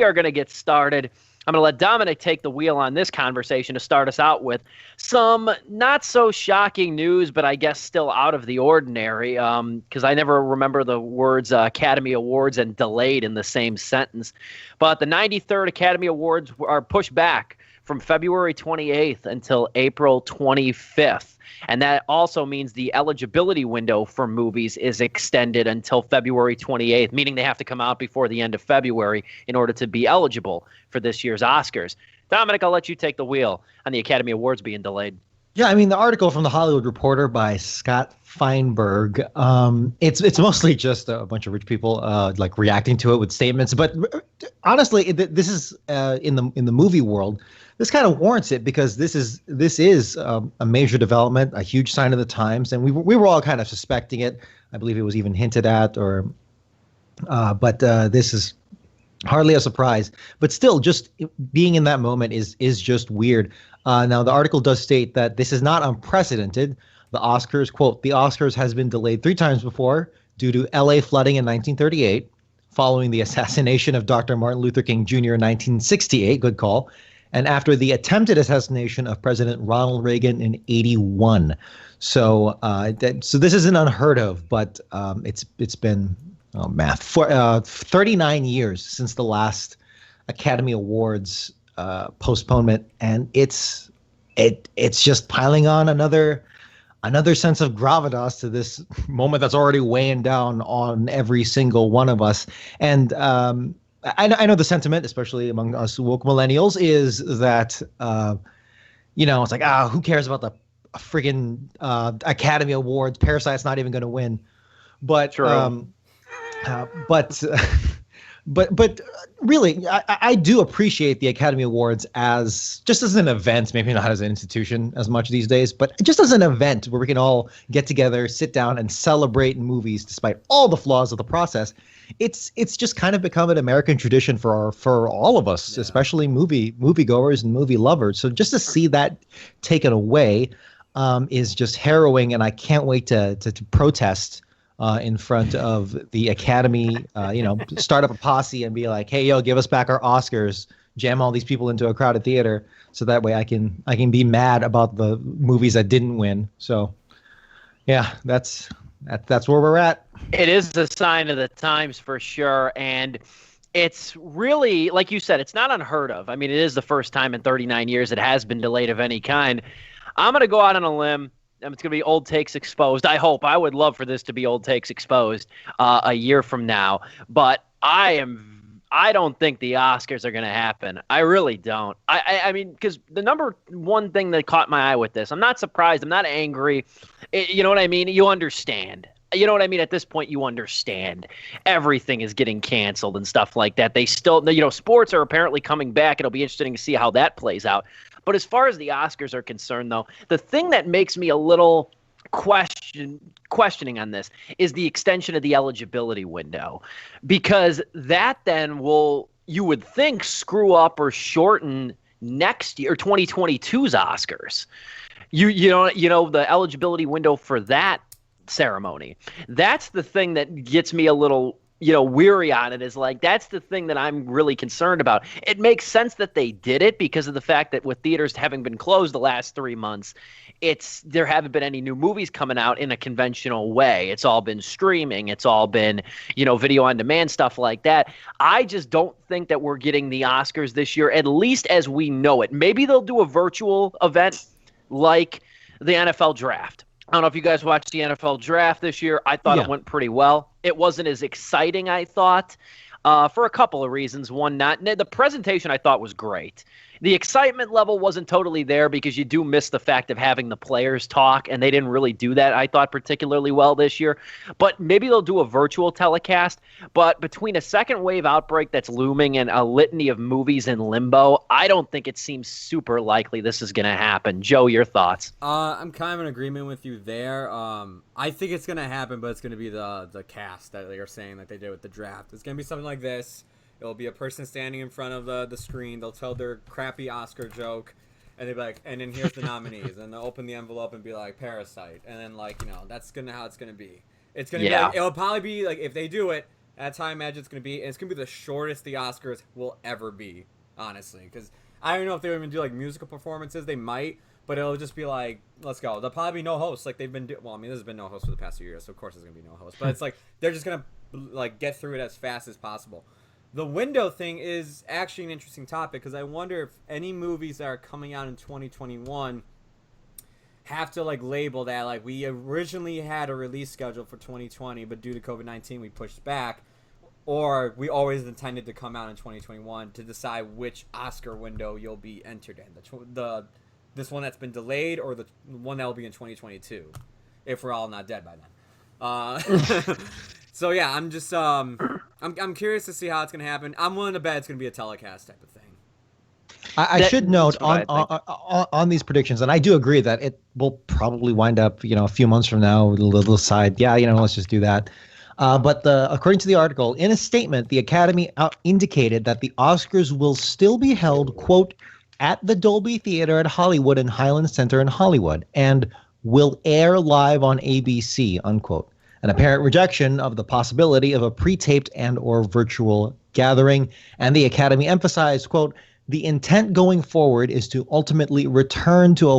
are going to get started. I'm going to let Dominic take the wheel on this conversation to start us out with some not so shocking news, but I guess still out of the ordinary, because I never remember the words Academy Awards and delayed in the same sentence. But the 93rd Academy Awards are pushed back from February 28th until April 25th. And that also means the eligibility window for movies is extended until February 28th, meaning they have to come out before the end of February in order to be eligible for this year's Oscars. Dominic, I'll let you take the wheel on the Academy Awards being delayed. Yeah, I mean, the article from the Hollywood Reporter by Scott Feinberg, it's mostly just a bunch of rich people like reacting to it with statements. But honestly, this is in the movie world, this kind of warrants it because this is a major development, a huge sign of the times, and we were all kind of suspecting it. I believe it was even hinted at, but this is hardly a surprise. But still, just being in that moment is just weird. Now, the article does state that this is not unprecedented. The Oscars, quote, the Oscars has been delayed 3 times before due to L.A. flooding in 1938, following the assassination of Dr. Martin Luther King Jr. in 1968, good call, and after the attempted assassination of President Ronald Reagan in 81. So this isn't unheard of, but it's been, for 39 years since the last Academy Awards postponement, and it's just piling on another sense of gravitas to this moment that's already weighing down on every single one of us. And I know the sentiment, especially among us woke millennials, is that it's like, who cares about the friggin' Academy Awards? Parasite's not even going to win. But True. But really, I do appreciate the Academy Awards as just as an event, maybe not as an institution as much these days, but just as an event where we can all get together, sit down, and celebrate movies despite all the flaws of the process. It's just kind of become an American tradition for all of us, especially moviegoers and movie lovers. So just to see that taken away is just harrowing, and I can't wait to protest in front of the Academy, start up a posse and be like, hey, yo, give us back our Oscars, jam all these people into a crowded theater so that way I can be mad about the movies that didn't win. So, yeah, that's where we're at. It is a sign of the times for sure. And it's really, like you said, it's not unheard of. I mean, it is the first time in 39 years it has been delayed of any kind. I'm going to go out on a limb. It's going to be old takes exposed. I hope. I would love for this to be old takes exposed a year from now. But I don't think the Oscars are going to happen. I really don't. I mean, because the number one thing that caught my eye with this, I'm not surprised. I'm not angry. You know what I mean? You understand. You know what I mean? At this point, you understand. Everything is getting canceled and stuff like that. They still, sports are apparently coming back. It'll be interesting to see how that plays out. But as far as the Oscars are concerned, though, the thing that makes me a little questioning on this is the extension of the eligibility window, because that then will, you would think, screw up or shorten next year, 2022's Oscars. The eligibility window for that ceremony. That's the thing that gets me a little weary on it, is like, that's the thing that I'm really concerned about. It makes sense that they did it because of the fact that with theaters having been closed the last 3 months, there haven't been any new movies coming out in a conventional way. It's all been streaming. It's all been, video on demand, stuff like that. I just don't think that we're getting the Oscars this year, at least as we know it. Maybe they'll do a virtual event like the NFL draft. I don't know if you guys watched the NFL draft this year. I thought it went pretty well. It wasn't as exciting, I thought, for a couple of reasons. One, the presentation I thought was great. The excitement level wasn't totally there because you do miss the fact of having the players talk, and they didn't really do that, I thought, particularly well this year. But maybe they'll do a virtual telecast. But between a second wave outbreak that's looming and a litany of movies in limbo, I don't think it seems super likely this is going to happen. Joe, your thoughts? I'm kind of in agreement with you there. I think it's going to happen, but it's going to be the cast that they are saying that they did with the draft. It's going to be something like this. It'll be a person standing in front of the screen. They'll tell their crappy Oscar joke, and they'll be like, and then here's the nominees. And they'll open the envelope and be like, Parasite. And then, that's how it's going to be. It's going to be it'll probably be, if they do it, That's how I imagine it's gonna be. And it's gonna be the shortest the Oscars will ever be, honestly. Because I don't know if they're even do like musical performances. They might, but it'll just be like, let's go. There'll probably be no hosts, like they've been. Well, I mean, there's been no hosts for the past 2 years, so of course there's gonna be no hosts. But it's like they're just gonna like get through it as fast as possible. The window thing is actually an interesting topic because I wonder if any movies that are coming out in 2021 have to like label that like we originally had a release schedule for 2020, but due to COVID-19 we pushed back, or we always intended to come out in 2021 to decide which Oscar window you'll be entered in. The this one that's been delayed or the one that will be in 2022, if we're all not dead by then. So yeah, I'm just I'm curious to see how it's gonna happen. I'm willing to bet it's gonna be a telecast type of thing. I should note on these predictions, and I do agree that it will probably wind up, a few months from now, a little side. Yeah, let's just do that. But according to the article, in a statement, the Academy indicated that the Oscars will still be held, quote, at the Dolby Theater at Hollywood and Highland Center in Hollywood, and will air live on ABC, unquote. An apparent rejection of the possibility of a pre-taped and or virtual gathering. And the Academy emphasized, quote, the intent going forward is to ultimately return to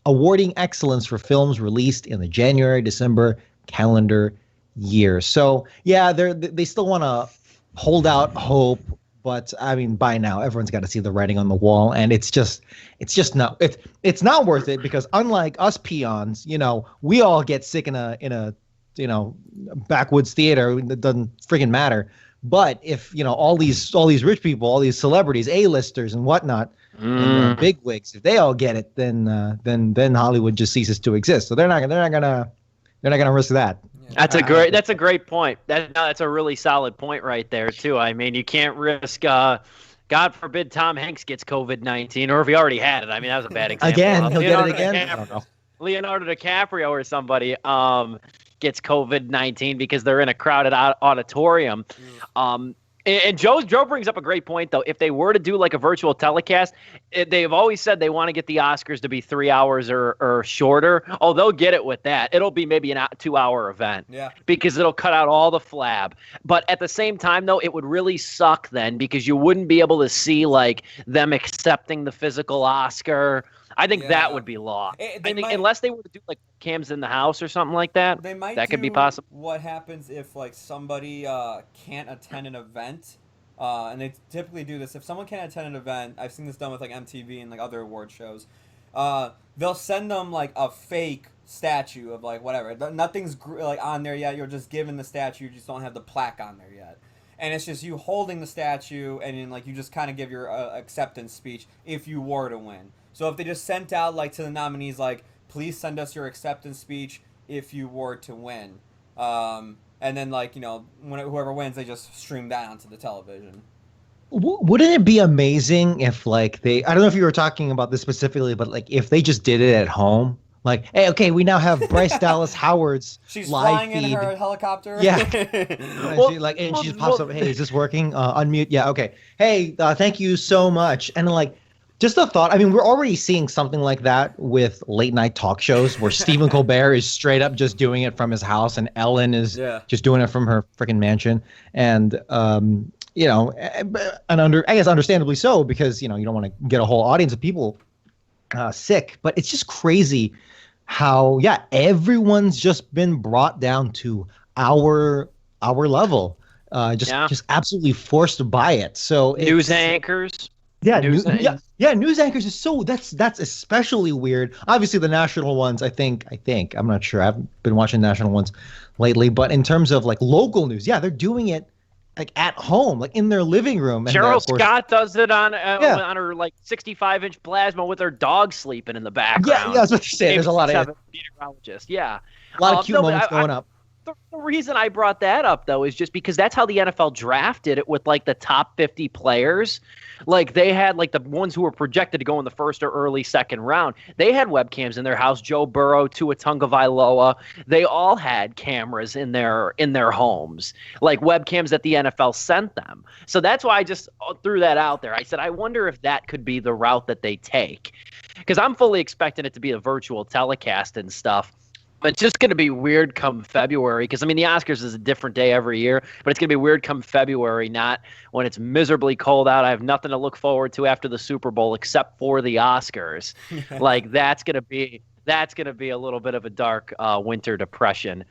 awarding excellence for films released in the January-December calendar year. So, yeah, they still want to hold out hope, but I mean, by now everyone's got to see the writing on the wall, and it's not worth it because unlike us peons, we all get sick in a backwoods theater. It doesn't freaking matter. But if all these rich people, all these celebrities, A-listers and whatnot, and big wigs, if they all get it, then Hollywood just ceases to exist. So they're not gonna risk that. That's a great point. That's a really solid point right there too. I mean, you can't risk. God forbid Tom Hanks gets COVID-19, or if he already had it. I mean, that was a bad example. Again, he'll get it again. I don't know. Leonardo DiCaprio or somebody gets COVID-19 because they're in a crowded auditorium. And Joe brings up a great point, though. If they were to do like a virtual telecast, they've always said they want to get the Oscars to be 3 hours or shorter. Oh, they'll get it with that. It'll be maybe a 2-hour event because it'll cut out all the flab. But at the same time, though, it would really suck then because you wouldn't be able to see like them accepting the physical Oscar. I think that would be lost. I think unless they were to do like cams in the house or something like that, that could be possible. What happens if like somebody can't attend an event? And they typically do this. If someone can't attend an event, I've seen this done with like MTV and like other award shows. They'll send them like a fake statue of like whatever. Nothing's like on there yet. You're just given the statue. You just don't have the plaque on there yet. And it's just you holding the statue, and then like you just kind of give your acceptance speech if you were to win. So if they just sent out like to the nominees like, please send us your acceptance speech if you were to win, and then like whoever wins, they just stream that onto the television. Wouldn't it be amazing if like I don't know if you were talking about this specifically, but like if they just did it at home. Like, hey, okay, we now have Bryce Dallas Howard's She's live flying feed. in her helicopter. Yeah. She just pops up. Hey, is this working? Unmute. Yeah. Okay. Hey, thank you so much. And like, just a thought. I mean, we're already seeing something like that with late night talk shows where Stephen Colbert is straight up just doing it from his house, and Ellen is just doing it from her freaking mansion. And and I guess understandably so because you don't want to get a whole audience of people sick. But it's just crazy how everyone's just been brought down to our level, just absolutely forced by it. So news anchors. News anchors is that's especially weird. Obviously, the national ones, I think I'm not sure. I haven't been watching national ones lately, but in terms of like local news, they're doing it like at home, like in their living room. And Cheryl Scott does it on her like 65-inch plasma with her dog sleeping in the background. Yeah, I was about to say there's a lot of meteorologists. Yeah, a lot of cute moments going up. The reason I brought that up, though, is just because that's how the NFL drafted it with, like, the top 50 players. Like, they had, like, the ones who were projected to go in the first or early second round. They had webcams in their house. Joe Burrow, Tua Tagovailoa. They all had cameras in their homes, like webcams that the NFL sent them. So that's why I just threw that out there. I said, I wonder if that could be the route that they take. Because I'm fully expecting it to be a virtual telecast and stuff. It's just going to be weird come February because, I mean, the Oscars is a different day every year, but it's going to be weird come February, not when it's miserably cold out. I have nothing to look forward to after the Super Bowl except for the Oscars. Like, that's going to be a little bit of a dark winter depression.